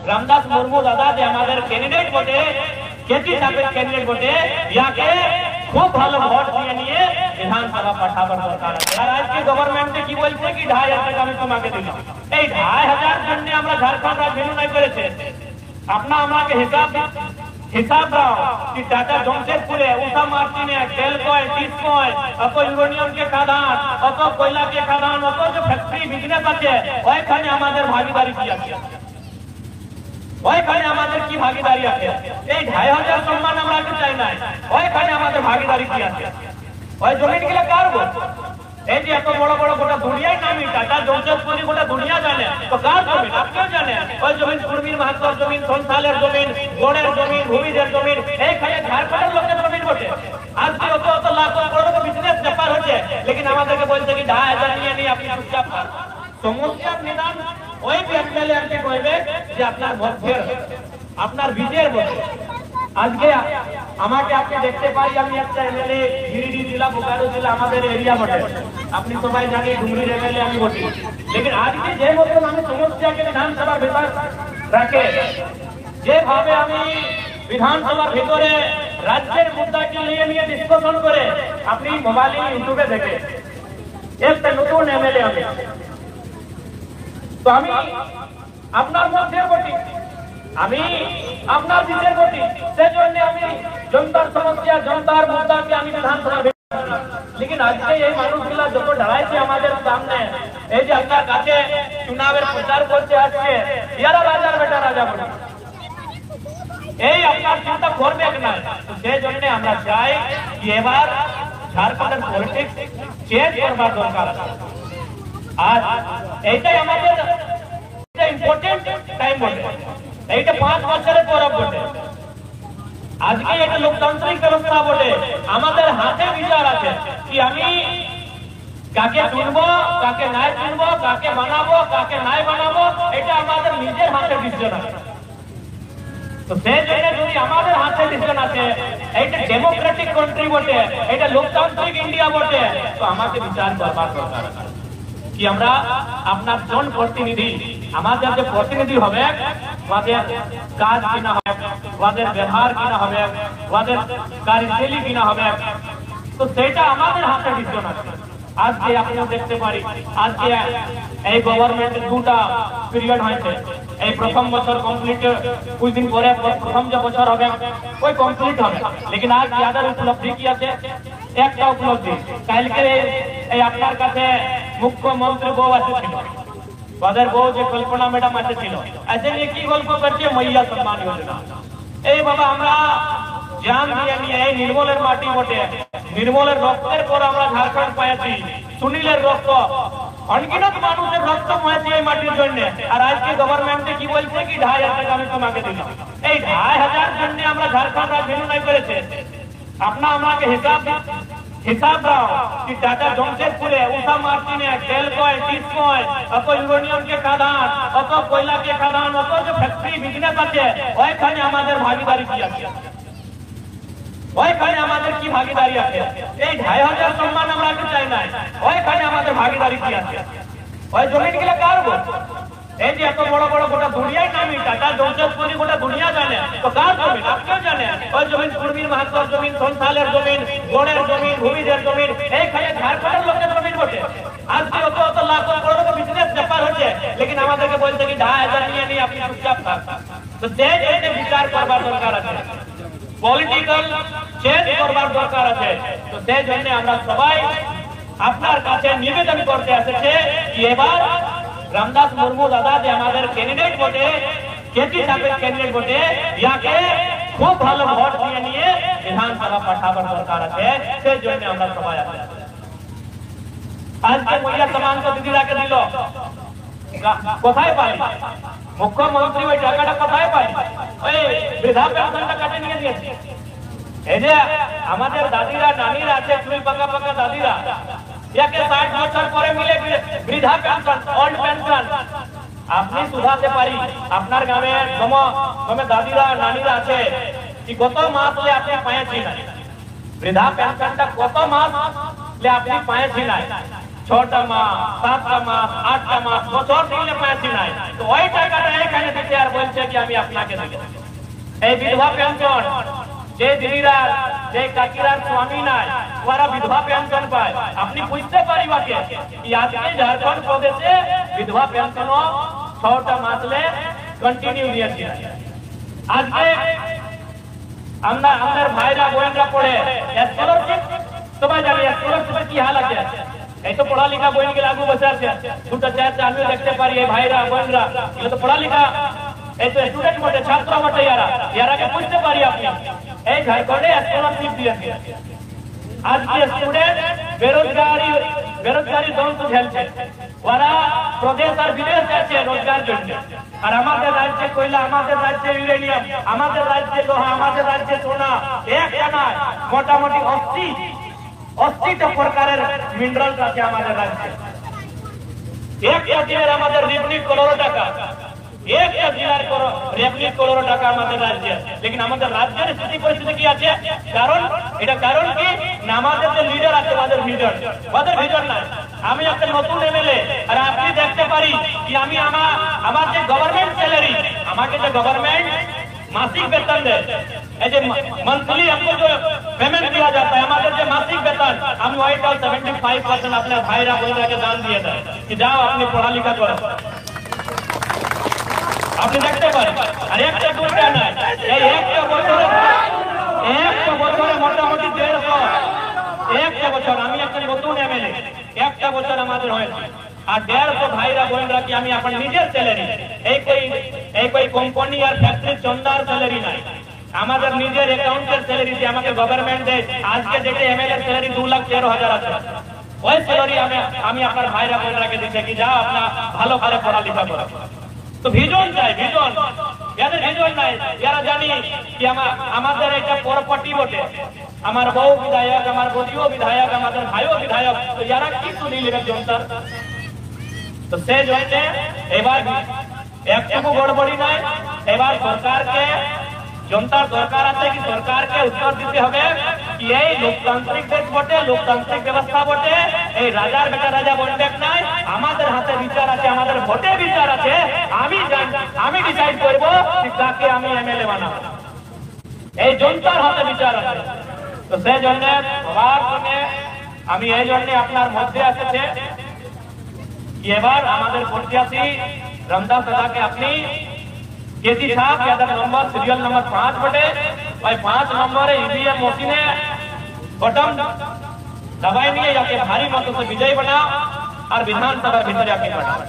রামদাস মুর্মু দাদা যে আমাদের ক্যান্ডিডেট বটে, কেটি সাহেবের ক্যান্ডিডেট বটে, ইয়াকে খুব ভালো ভোট দিয়ে নিয়ে বিধানসভা পাঠাবার দরকার আছে। আর আজকে গভর্নমেন্টে কি বলছে কি ২৫০০ টাকা আমি তোমাকে দিলাম। এই ২৫০০ জন্য আমরা ঝাড়খণ্ড রাজ্য বিনিয়োগ করেছে। আপনা আমাকে हिसाब दाओ कि टाटा जमशेदपुरे उषा मार्टिने टेलकॉय टिस्कॉय अत यूरेनियम के खादान अत कोयला के खादान अत जो फैक्ट्री बिजनेस আছে ওইখানে আমাদের ভাগীদারি কি আছে, ওইখানে আমাদের কি ভাগীদারি আছে? এই ২৫০০ সম্মান আমরা কি চাই না, ওইখানে আমাদের ভাগীদারি কি আছে? ওই জমিনগুলো কার গো? এই যে এত বড় বড় গোটা দুনিয়ায় নামি টাটা জমশেদপুরি গোটা দুনিয়া জানে, তো কার জমিন আপনিও জানেন? ওই জমিন কুর্মীর মাহাতর জমিন, সন্থালের জমিন, গড়ের জমিন, ভূমিদের জমিন, এইখানে ঝাড়খণ্ডের লোকের জমিন বটে। আজকে অত অত লাখ করোড় বিজনেস ব্যাপার হচ্ছে, লেকিন আমাদেরকে বলছে কি ২৫০০ নিয়ে নিয়ে আপনি চুপচাপ থাক। সমস্যার নিদান ওই এমএলএ এমপি কইবে যে আপনার ভোটের আপনার বিজয়ের বটে। আজকে আমাকে আপনি দেখতে পাই আমি একটা এমএলএ গিরিডি জেলা বোকারো জেলা আমাদের এরিয়া বটে, আপনি সবাই জানেন ডুমরির এমএলএ আমি বটি। লেকিন আজকে যে মতন আমি সমস্যাকে বিধানসভার ভেতর রাখে, যেভাবে আমি বিধানসভার ভিতরে রাজ্যের মুদ্দাকে নিয়ে নিয়ে ডিসকাশন করে আপনি মোবাইলে ইউটিউবে দেখে একটা নতুন এমএলএ আমি, তো আমি আপনার মধ্যে বটি, আমি আপনার দিকের গতি, সেজন্য আমি জনতার সমস্যা জনতার মুদ্দাকে আমি বিধানসভা। লেকিন আজকে এই মানুষগুলা যত দাঁড়াইছে আমাদের সামনে, এই যে আপনার কাছে চুনাবের প্রচার করতে আসছে, ইয়ারা রাজার বেটা রাজা বলে এই আপনার চিন্তা করবে না। সেই জন্য আমরা চাই কি এবার ঝাড়খণ্ডের পলিটিক্স চেঞ্জ করবার দরকার আছে। আর এইটাই আমাদের ইম্পর্টেন্ট টাইম বটে, এইটা 5 বছরের পর বটে। আজকে এটা লোকতান্ত্রিক ব্যবস্থা বটে, আমাদের হাতে বিচার আছে কি আমি কাকে চুনবো, কাকে নাই চুনবো, কাকে বানাবো, কাকে নাই বানাবো, এটা আমাদের নিজের হাতে ডিসিশন আছে। তো সেই জন্য যদি আমাদের হাতে ডিসিশন আছে, এইটা ডেমোক্রেটিক কান্ট্রি বটে, এটা লোকতান্ত্রিক ইন্ডিয়া বটে, তো আমাকে বিচার করবার দরকার আছে কি আমরা আপনার জন প্রতিনিধি, আমাদের যে প্রতিনিধি হবে ওদের কাজ কিনা হবে, ওদের ব্যবহার কিনা হবে, ওদের কার্যশৈলী কিনা হবে, তো সেটা আমাদের হাতে ডিসিশন আছে। আজকে আপনারা দেখতে পারি আজকে এই গভর্নমেন্ট দুটা পিরিয়ড হয়েছে, এই প্রথম বছর কমপ্লিট কুछ दिन পরে প্রথম যে বছর হবে ওই কমপ্লিট হবে। লেকিন আজ যাদের উপলব্ধি কি আছে, একটা উপলব্ধি কালকে এই আপনার কাছে মুখ্যমন্ত্রী বউ আসছিল, ওদের বউ যে কল্পনা ম্যাডাম আসছিল, আজকে নিয়ে কি গল্প করছে মাইয়া সম্মান যোজনা। এই বাবা আমরা জান দিয়ে নিয়ে এই নির্মলের মাটি বটে, নির্মলের রক্তের পর আমরা ঝাড়খণ্ড পাইছি, সুনীলের রক্ত, অনগিনত মানুষের রক্ত পাইছি এই মাটির জন্য। আর আজকে গভর্নমেন্টে কি বলছে কি ২৫০০ টাকা আমি তোমাকে দিলাম। এই ২৫০০ জন্য আমরা ঝাড়খণ্ড রাজ্য বিনিয়োগ করেছে। আপনা আমাকে हिसाब दाओ कि टाटा जमशेदपुरे उषा मार्टिने टेलकॉय टिस्कॉय अत यूरेनियम के खादान अत कोयला के खादान अत जो फैक्ट्री बिजनेस আছে ওইখানে আমাদের ভাগীদারি কি আছে, ওইখানে আমাদের কি ভাগীদারি আছে? এই ২৫০০ সম্মান আমরা কি চাই না, ওইখানে আমাদের ভাগীদারি কি আছে? ওই জমিনগুলো কার গো? এই যে এত বড় বড় গোটা দুনিয়ায় নামি টাটা জমশেদপুরি গোটা দুনিয়া জানে, তো কার জমিন আপনিও জানেন? ওই জমিন কুর্মীর মাহাতর জমিন, সন্থালের জমিন, গড়ের জমিন, ভূমিদের জমিন, এইখানে ঝাড়খণ্ডের লোকের জমিন বটে। আজকে অত অত লাখ করোড় বিজনেস ব্যাপার হচ্ছে, লেকিন আমাদেরকে বলছে কি ২৫০০ নিয়ে নিয়ে আপনি চুপচাপ থাক। তো সেই জন্য বিচার করবার দরকার আছে, পলিটিক্যাল চেঞ্জ করবার দরকার আছে। তো সেই জন্য আমরা সবাই আপনার কাছে নিবেদন করতে এসেছে কি এবার রামদাস মুর্মু দাদা যে আমাদের ক্যান্ডিডেট বটে, কেটি সাহেবের ক্যান্ডিডেট বটে, ইয়াকে খুব ভালো ভোট দিয়ে নিয়ে বিধানসভা পাঠাবার দরকার আছে। সেই জন্য আমরা সবাই আছি। আজকে মহিলা সমান তো দিদিরাকে দিল, কোথায় পাই? মুখ্যমন্ত্রী ওই টাকাটা কোথায় পাই? ওই বৃদ্ধা পেনশনটা কাটে নিয়ে দিয়েছে। এই যে আমাদের দাদিরা নানিরা আছে, চুল পাকা পাকা দাদিরা, ইয়াকে ৬০ বছর পরে মিলে বৃদ্ধা পেনশন, ওল্ড পেনশন আপনি সুধাতে পারি। আপনার গ্রামে দাদিরা নানিরা আছে কি কত মাসলে আপনি পাইছি না বৃদ্ধা পেনশনটা, কত মাসলে আপনি পাইছি না? ৬টা মাস, ৭টা মাস, ৮টা মাস, বছর দিলে পাইছি না। তো ওই টাকাটা এখানে দিতে আর বলছে কি কি আমি আপনাকে দেব। এই বিধবা পেনশন যে দিদিরা যে কাকিরা স্বামী নাই ওরা বিধবা পেনশন পায়। আপনি বুঝতে পারিবা কি আজকে ঝাড়খণ্ড প্রদেশে বিধবা পেনশন 6টা মাসলে কন্টিনিউ দিয়েছে। আজকে আমাদের ভাইরা বোনেরা পড়ে স্কলারশিপ, সবাই জানি স্কলারশিপের কি হাল আছে। এই তো পড়া লিখা বইন কে লাগু বসে আছে, দুটো চারটে আমিও দেখতে পারি এই ভাইরা বোনরা এগুলো তো পড়া লিখা, এই তো স্টুডেন্ট বটে, ছাত্র বটে, ইয়ারাকে বুঝতে পারি আপনি এই ঝাড়খণ্ডে স্কলারশিপ দিয়েছে। আজকে স্টুডেন্ট বেরোজগারি দন্ত ঝেলছে, ওরা প্রদেশ আর বিদেশ যাচ্ছে রোজগার জন্য। আর আমাদের রাজ্যে কয়লা, আমাদের রাজ্যে ইউরেনিয়াম, আমাদের রাজ্যে লোহা, আমাদের রাজ্যে সোনা, একটা নয় মোটামুটি 80টা প্রকারের মিনারেল আছে আমাদের রাজ্যে। একটা জেলার আমাদের রেভিনিউ করোড় টাকা, একটা জেলার রেভিনিউ করোড় টাকা আমাদের রাজ্যে। লেকিন আমাদের রাজ্যের স্থিতি পরিস্থিতি কি আছে? কারণ এটা কারণ কি না আমাদের যে লিডার আছে ওদের ভিজন নাই। আমি একটা নতুন এমএলএ আর আপনি দেখতে পারি কি আমি আমার যে গভর্নমেন্ট স্যালারি, আমাকে যে গভর্নমেন্ট मासिक वेतन दे, ऐसे मंथली हमको जो पेमेंट दिया जाता है, हमारे जो मासिक वेतन हम वही 75% अपने भाईरा बहनों के दान दिए थे कि जाओ अपने पढ़ा लिखा करो। আপনি দেখতে পারেন আর একটা দুইটা নাই, এই একটা বছরে মোটামুটি 150, একটা বছর আমি একটা নতুন এমএলএ, একটা বছর আমাদের হয়েছে আর 150 ভাইরা বোনরা কি আমি আপনার নিজের স্যালারি, এই কই কোম্পানি আর ফ্যাক্টরি চন্দার স্যালারি নাই, আমাদের নিজের অ্যাকাউন্টের স্যালারি যে আমাকে গভর্নমেন্ট দেয়। আজকে যেটা এমএলএ স্যালারি 2,13,000 আছে, ওই স্যালারি আমি আপনার ভাইরা বোনরাকে দিতে কি যাও আপনার ভালো করে পড়ালেখা করো। তো ভিজন চাই, ভিজন, যাদের ভিজন নাই যারা জানি কি আমাদের এটা প্রপার্টি বটে, আমার বউ বিধায়ক, আমার বদিও বিধায়ক, আমাদের ভাইও বিধায়ক, তো যারা কি শুনি নেবে জনতার। তো সে জন্য এবার একটুকু গড়বড়ি নাই, এবার সরকারকে জনতার দরকার আছে কি সরকারকে উত্তর দিতে হবে কি এই লোকতান্ত্রিক দেশ বটে, লোকতান্ত্রিক ব্যবস্থা বটে, এই রাজার বেটা রাজা বনবেক নাই, আমাদের হাতে বিচার আছে, আমাদের ভোটে বিচার আছে, আমি ডিসাইড করব যে কাকে আমি এমএলএ বানাবো, এই জনতার হাতে বিচার আছে। তো সেই জন্য সবার সঙ্গে আমি এই জন্য আপনার মধ্যে আসছে এবার আমাদের প্রত্যাশী রামদাস দাদাকে আপনি কেসি সাহেব यादव नंबर सीरियल नंबर 5 बटे भाई 5 नंबर ईवीएम मशीने बटन दबाई नहीं जाके भारी मतों से विजयी बनाओ और विधानसभा भीतर जाके बनाओ।